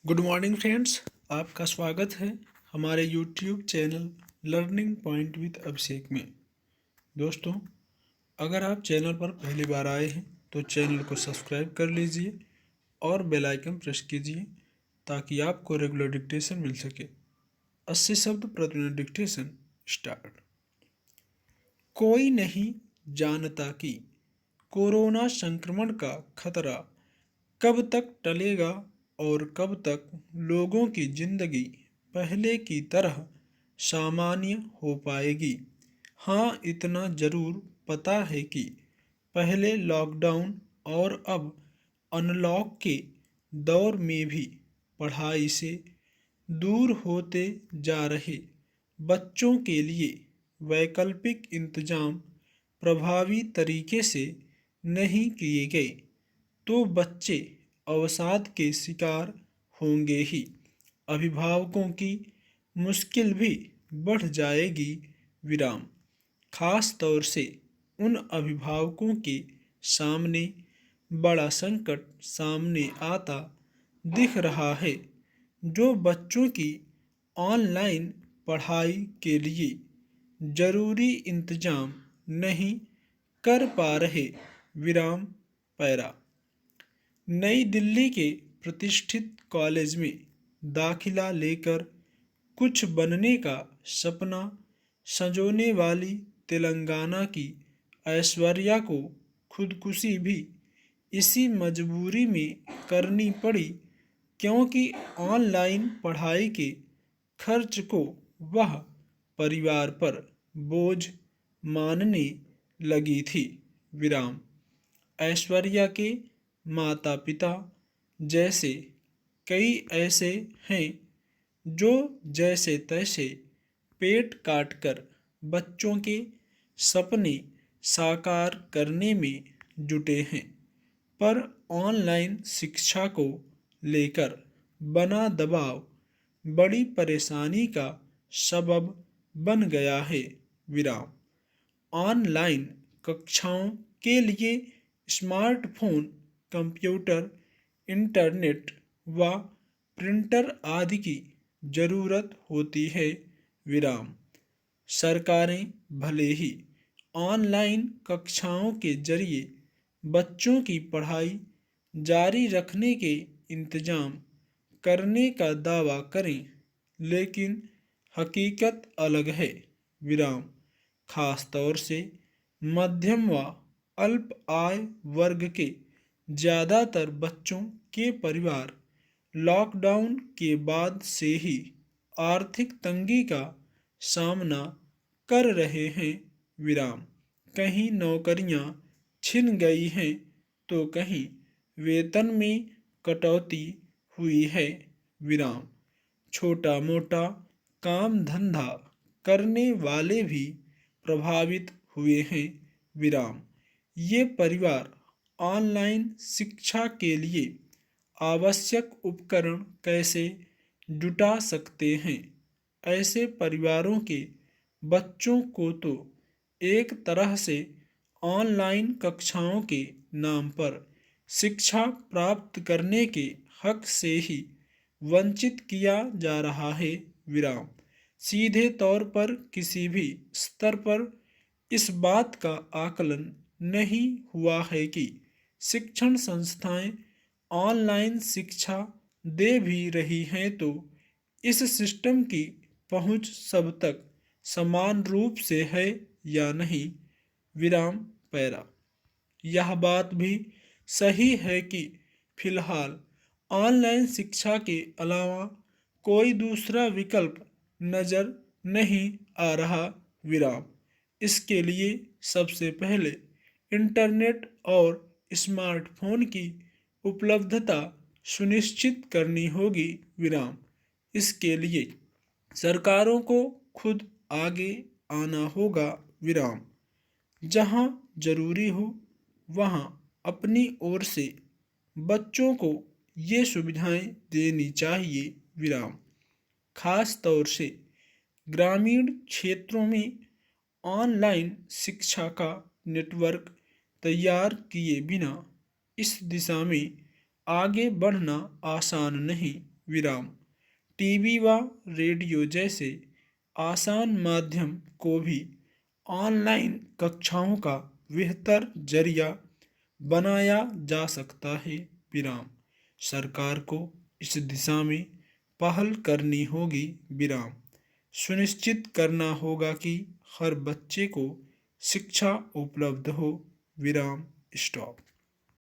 Good morning friends. आपका स्वागत है हमारे YouTube channel learning point with Abhishek में। दोस्तों, अगर आप चैनल पर पहली बार आए हैं तो चैनल को सब्सक्राइब कर लीजिए और बेल आइकन प्रेस कीजिए ताकि आपको रेगुलर डिक्टेशन मिल सके। 80 शब्द प्रतिदिन डिक्टेशन स्टार्ट। कोई नहीं जानता कि कोरोना संक्रमण का खतरा कब तक टलेगा और कब तक लोगों की जिंदगी पहले की तरह सामान्य हो पाएगी। हाँ, इतना ज़रूर पता है कि पहले लॉकडाउन और अब अनलॉक के दौर में भी पढ़ाई से दूर होते जा रहे बच्चों के लिए वैकल्पिक इंतजाम प्रभावी तरीके से नहीं किए गए तो बच्चे अवसाद के शिकार होंगे ही। अभिभावकों की मुश्किल भी बढ़ जाएगी। विराम। खास तौर से उन अभिभावकों के सामने बड़ा संकट सामने आता दिख रहा है जो बच्चों की ऑनलाइन पढ़ाई के लिए जरूरी इंतजाम नहीं कर पा रहे। विराम पैरा। नई दिल्ली के प्रतिष्ठित कॉलेज में दाखिला लेकर कुछ बनने का सपना संजोने वाली तेलंगाना की ऐश्वर्या को खुदकुशी भी इसी मजबूरी में करनी पड़ी क्योंकि ऑनलाइन पढ़ाई के खर्च को वह परिवार पर बोझ मानने लगी थी। विराम। ऐश्वर्या के माता पिता जैसे कई ऐसे हैं जो जैसे तैसे पेट काट कर बच्चों के सपने साकार करने में जुटे हैं, पर ऑनलाइन शिक्षा को लेकर बना दबाव बड़ी परेशानी का सबब बन गया है। विराम। ऑनलाइन कक्षाओं के लिए स्मार्टफोन, कंप्यूटर, इंटरनेट व प्रिंटर आदि की जरूरत होती है। विराम। सरकारें भले ही ऑनलाइन कक्षाओं के जरिए बच्चों की पढ़ाई जारी रखने के इंतजाम करने का दावा करें, लेकिन हकीकत अलग है। विराम। खास तौर से मध्यम व अल्प आय वर्ग के ज़्यादातर बच्चों के परिवार लॉकडाउन के बाद से ही आर्थिक तंगी का सामना कर रहे हैं। विराम। कहीं नौकरियां छिन गई हैं तो कहीं वेतन में कटौती हुई है। विराम। छोटा मोटा काम धंधा करने वाले भी प्रभावित हुए हैं। विराम। ये परिवार ऑनलाइन शिक्षा के लिए आवश्यक उपकरण कैसे जुटा सकते हैं? ऐसे परिवारों के बच्चों को तो एक तरह से ऑनलाइन कक्षाओं के नाम पर शिक्षा प्राप्त करने के हक से ही वंचित किया जा रहा है। विराम। सीधे तौर पर किसी भी स्तर पर इस बात का आकलन नहीं हुआ है कि शिक्षण संस्थाएं ऑनलाइन शिक्षा दे भी रही हैं तो इस सिस्टम की पहुंच सब तक समान रूप से है या नहीं। विराम पैरा। यह बात भी सही है कि फिलहाल ऑनलाइन शिक्षा के अलावा कोई दूसरा विकल्प नज़र नहीं आ रहा। विराम। इसके लिए सबसे पहले इंटरनेट और स्मार्टफोन की उपलब्धता सुनिश्चित करनी होगी। विराम। इसके लिए सरकारों को खुद आगे आना होगा। विराम। जहाँ जरूरी हो वहाँ अपनी ओर से बच्चों को ये सुविधाएं देनी चाहिए। विराम। खास तौर से ग्रामीण क्षेत्रों में ऑनलाइन शिक्षा का नेटवर्क तैयार किए बिना इस दिशा में आगे बढ़ना आसान नहीं। विराम। टीवी व रेडियो जैसे आसान माध्यम को भी ऑनलाइन कक्षाओं का बेहतर जरिया बनाया जा सकता है, विराम। सरकार को इस दिशा में पहल करनी होगी, विराम। सुनिश्चित करना होगा कि हर बच्चे को शिक्षा उपलब्ध हो, विराम। स्टॉप।